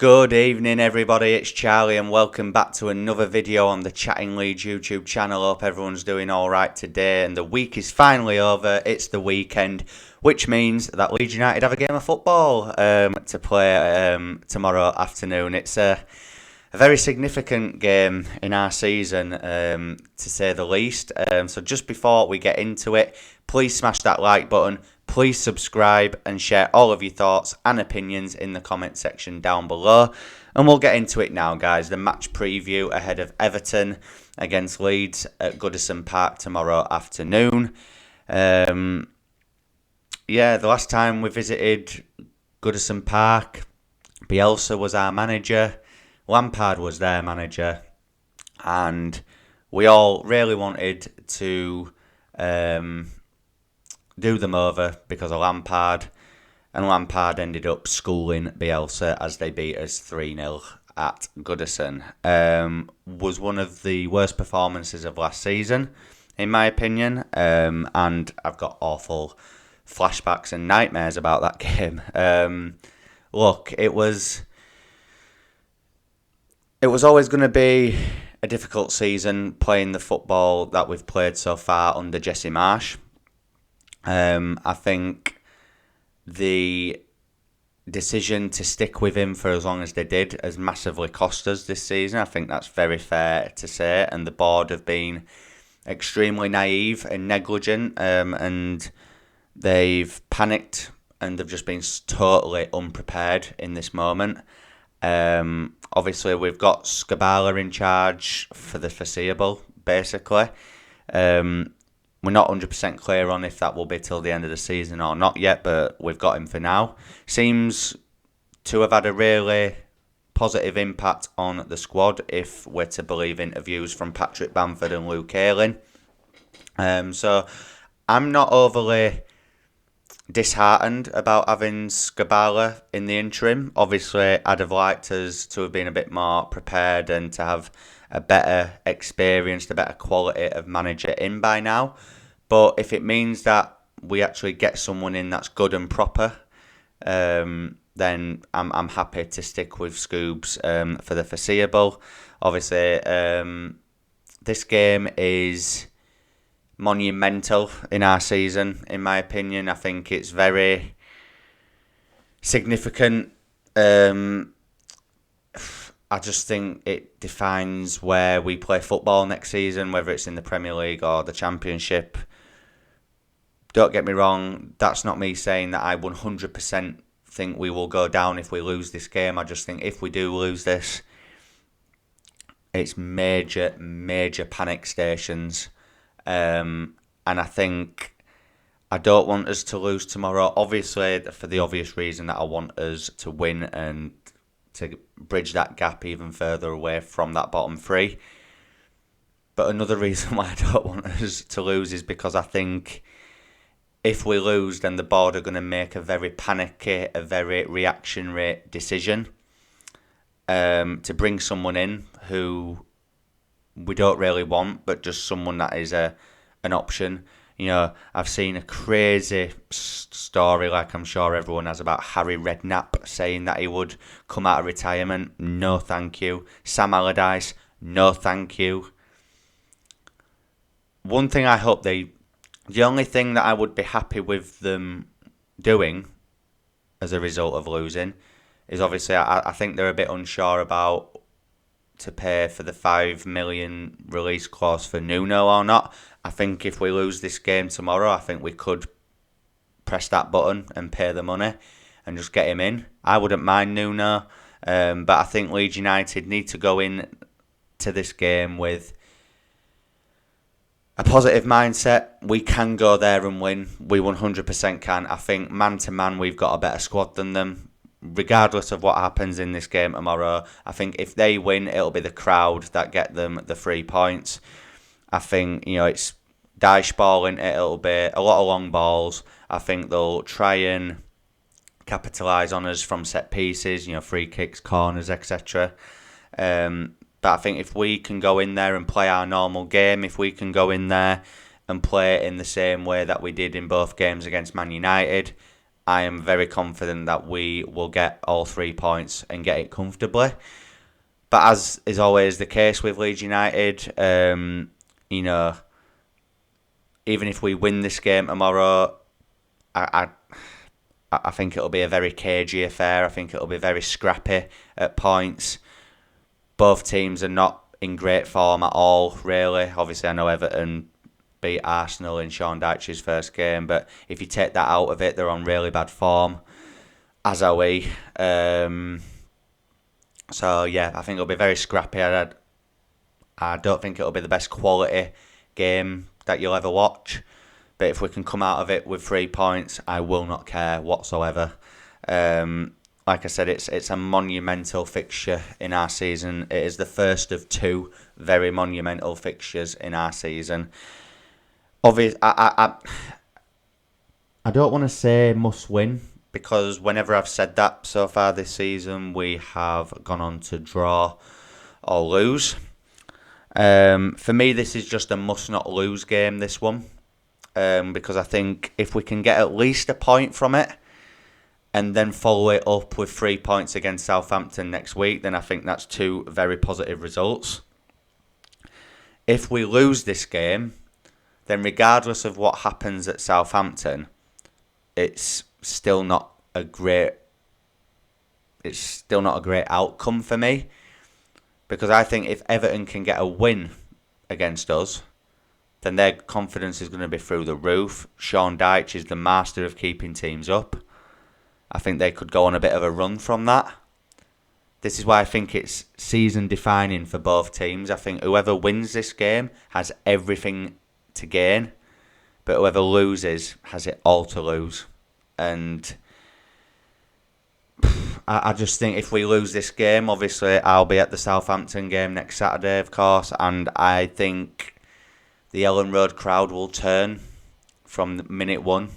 Good evening everybody, it's Charlie and welcome back to another video on the Chatting Leeds YouTube channel. Hope everyone's doing alright today and the week is finally over. It's the weekend, which means that Leeds United have a game of football to play tomorrow afternoon. It's a very significant game in our season, to say the least. So just before we get into it, please smash that like button. Please subscribe and share all of your thoughts and opinions in the comment section down below. And we'll get into it now, guys. The match preview ahead of Everton against Leeds at Goodison Park tomorrow afternoon. The last time we visited Goodison Park, Bielsa was our manager. Lampard was their manager. And we all really wanted to do them over because of Lampard, and Lampard ended up schooling Bielsa as they beat us 3-0 at Goodison. Was one of the worst performances of last season, in my opinion, and I've got awful flashbacks and nightmares about that game. Look, it was always going to be a difficult season playing the football that we've played so far under Jesse Marsch. I think the decision to stick with him for as long as they did has massively cost us this season. I think that's very fair to say, and the board have been extremely naive and negligent, and they've panicked and they've just been totally unprepared in this moment. Obviously, we've got Skabala in charge for the foreseeable, basically. We're not 100% clear on if that will be till the end of the season or not yet, but we've got him for now. Seems to have had a really positive impact on the squad, if we're to believe interviews from Patrick Bamford and Luke Ayling. So I'm not overly disheartened about having Skabala in the interim. Obviously, I'd have liked us to have been a bit more prepared and to have a better experienced, a better quality of manager in by now. But if it means that we actually get someone in that's good and proper, then I'm happy to stick with Scoobs for the foreseeable. Obviously, this game is monumental in our season, in my opinion. I think it's very significant. I just think it defines where we play football next season, whether it's in the Premier League or the Championship. Don't get me wrong, that's not me saying that I 100% think we will go down if we lose this game. I just think if we do lose this, it's major, major panic stations. And I think I don't want us to lose tomorrow, obviously, for the obvious reason that I want us to win and to bridge that gap even further away from that bottom three. But another reason why I don't want us to lose is because I think if we lose, then the board are going to make a very panicky, a very reactionary decision to bring someone in who we don't really want, but just someone that is an option. You know, I've seen a crazy story, like I'm sure everyone has, about Harry Redknapp saying that he would come out of retirement. No, thank you. Sam Allardyce, no, thank you. One thing I hope the only thing that I would be happy with them doing as a result of losing is obviously I think they're a bit unsure about to pay for the 5 million release clause for Nuno or not. I think if we lose this game tomorrow, I think we could press that button and pay the money and just get him in. I wouldn't mind Nuno, but I think Leeds United need to go in to this game with a positive mindset. We can go there and win. We 100% can. I think man to man, we've got a better squad than them. Regardless of what happens in this game tomorrow, I think if they win, it'll be the crowd that get them the 3 points. I think, it's dice balling. It'll be a lot of long balls. I think they'll try and capitalise on us from set pieces, free kicks, corners, etc. But I think if we can go in there and play our normal game, if we can go in there and play in the same way that we did in both games against Man United, I am very confident that we will get all 3 points and get it comfortably. But as is always the case with Leeds United, even if we win this game tomorrow, I think it'll be a very cagey affair. I think it'll be very scrappy at points. Both teams are not in great form at all, really. Obviously, I know Everton beat Arsenal in Sean Dyche's first game, but if you take that out of it, they're on really bad form, as are we. So, yeah, I think it'll be very scrappy. I don't think it'll be the best quality game that you'll ever watch. But if we can come out of it with 3 points, I will not care whatsoever. Like I said, it's a monumental fixture in our season. It is the first of 2 very monumental fixtures in our season. Obviously, I don't want to say must win, because whenever I've said that so far this season, we have gone on to draw or lose. For me, this is just a must not lose game, this one. Because I think if we can get at least a point from it and then follow it up with 3 points against Southampton next week, then I think that's 2 very positive results. If we lose this game, then regardless of what happens at Southampton, it's still not a great outcome for me, because I think if Everton can get a win against us, then their confidence is going to be through the roof. Sean Dyche is the master of keeping teams up. I think they could go on a bit of a run from that. This is why I think it's season-defining for both teams. I think whoever wins this game has everything to gain, but whoever loses has it all to lose. And I just think if we lose this game, obviously I'll be at the Southampton game next Saturday, of course, and I think the Ellen Road crowd will turn from minute one.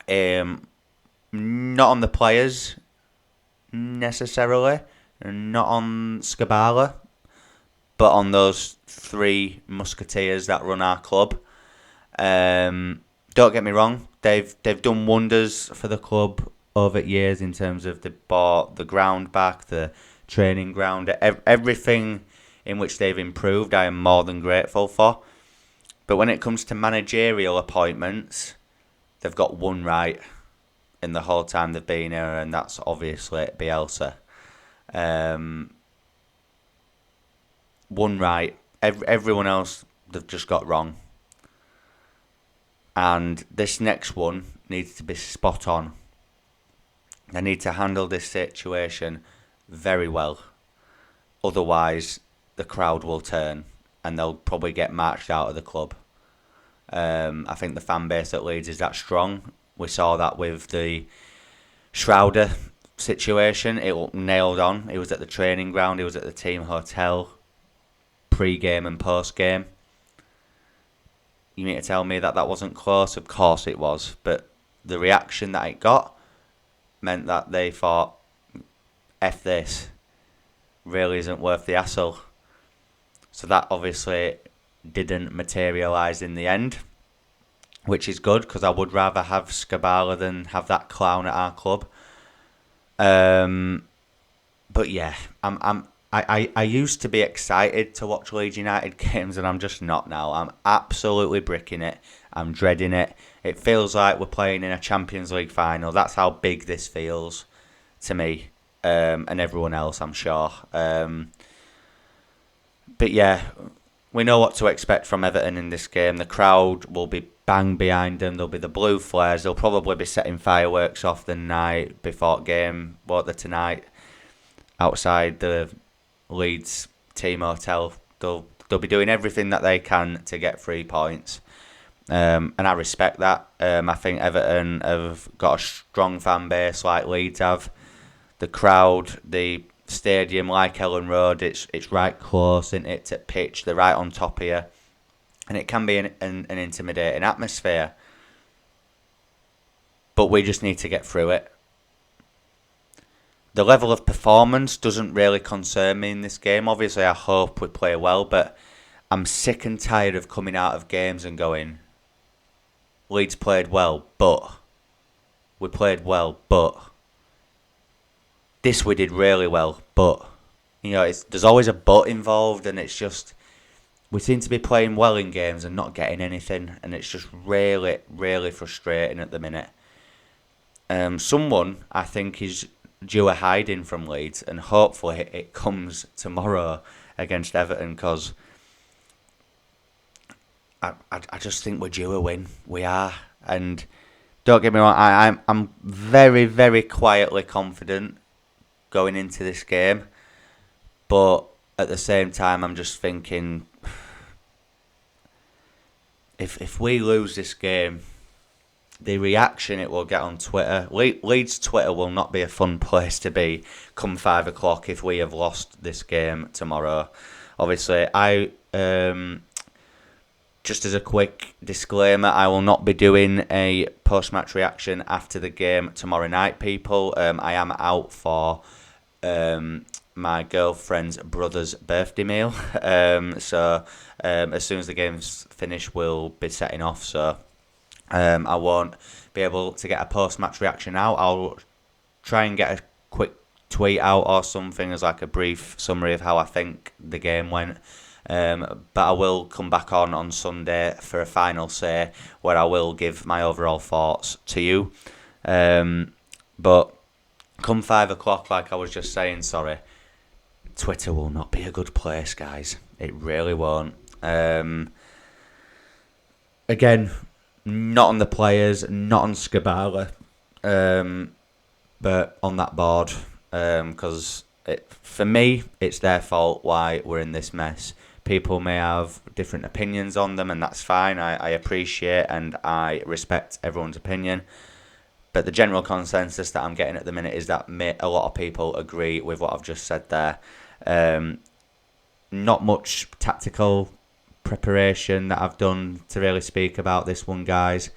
Not on the players, necessarily. Not on Scabala. But on those 3 musketeers that run our club. Don't get me wrong. They've done wonders for the club over years in terms of they bought the ground back, the training ground. Everything in which they've improved, I am more than grateful for. But when it comes to managerial appointments, they've got one right in the whole time they've been here, and that's obviously Bielsa. One right. Everyone else they've just got wrong. And this next one needs to be spot on. They need to handle this situation very well. Otherwise, the crowd will turn and they'll probably get marched out of the club. I think the fan base at Leeds is that strong. We saw that with the Schroeder situation. It nailed on. He was at the training ground. He was at the team hotel, pre-game and post-game. You mean to tell me that wasn't close? Of course it was. But the reaction that it got meant that they thought, F this, really isn't worth the hassle. So that obviously didn't materialise in the end, which is good, because I would rather have Scabala than have that clown at our club. But yeah, I used to be excited to watch Leeds United games, and I'm just not now. I'm absolutely bricking it. I'm dreading it. It feels like we're playing in a Champions League final. That's how big this feels to me, and everyone else, I'm sure. But yeah, we know what to expect from Everton in this game. The crowd will be bang behind them. There'll be the blue flares. They'll probably be setting fireworks off the night before game, tonight, outside the Leeds team hotel. They'll be doing everything that they can to get 3 points. And I respect that. I think Everton have got a strong fan base like Leeds have. The crowd, the stadium, like Ellen Road, it's right close, isn't it, to pitch. They're right on top of you, and it can be an intimidating atmosphere. But we just need to get through it. The level of performance doesn't really concern me in this game. Obviously, I hope we play well, but I'm sick and tired of coming out of games and going, Leeds played well, but we played well, but this we did really well, but there's always a but involved, and it's just we seem to be playing well in games and not getting anything, and it's just really, really frustrating at the minute. Someone I think is due a hiding from Leeds, and hopefully it comes tomorrow against Everton, because I just think we're due a win. We are, and don't get me wrong, I'm very, very quietly confident going into this game, but at the same time I'm just thinking, if we lose this game, the reaction it will get on Twitter, Leeds Twitter will not be a fun place to be come 5 o'clock if we have lost this game tomorrow. Obviously, just as a quick disclaimer, I will not be doing a post-match reaction after the game tomorrow night, people. I am out for my girlfriend's brother's birthday meal. So as soon as the game's finished, we'll be setting off. So I won't be able to get a post-match reaction out. I'll try and get a quick tweet out or something as like a brief summary of how I think the game went. But I will come back on Sunday for a final say where I will give my overall thoughts to you. But come 5 o'clock, like I was just saying, Twitter will not be a good place, guys. It really won't. Again, not on the players, not on Skabala, but on that board. Because for me, it's their fault why we're in this mess. People may have different opinions on them, and that's fine. I appreciate and I respect everyone's opinion. But the general consensus that I'm getting at the minute is that a lot of people agree with what I've just said there. Not much tactical preparation that I've done to really speak about this one, guys.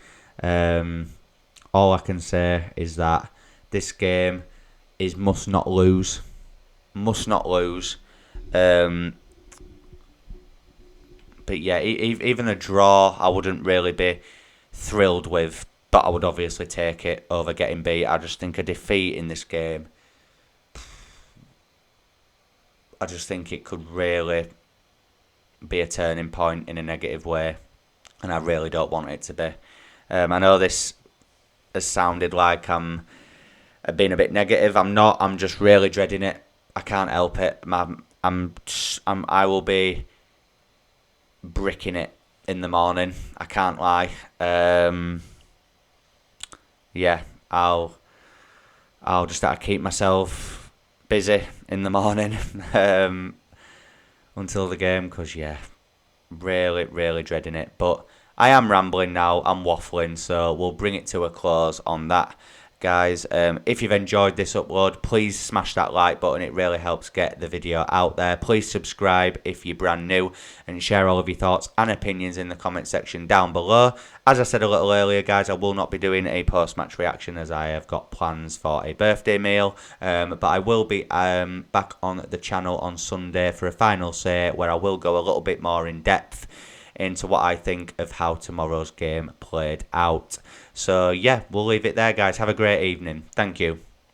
All I can say is that this game is must not lose. Must not lose. But yeah, even a draw I wouldn't really be thrilled with, but I would obviously take it over getting beat. I just think a defeat in this game, I just think it could really be a turning point in a negative way, and I really don't want it to be. I know this has sounded like I'm being a bit negative. I'm not. I'm just really dreading it. I can't help it. I will be bricking it in the morning. I can't lie. Yeah, I'll just have to keep myself busy in the morning until the game, because yeah, really, really dreading it. But I am rambling now. I'm waffling, so we'll bring it to a close on that. Guys, if you've enjoyed this upload, please smash that like button. It really helps get the video out there. Please subscribe if you're brand new, and share all of your thoughts and opinions in the comment section down below. As I said a little earlier, guys, I will not be doing a post-match reaction as I have got plans for a birthday meal, but I will be back on the channel on Sunday for a final say where I will go a little bit more in depth into what I think of how tomorrow's game played out. So yeah, we'll leave it there, guys. Have a great evening. Thank you.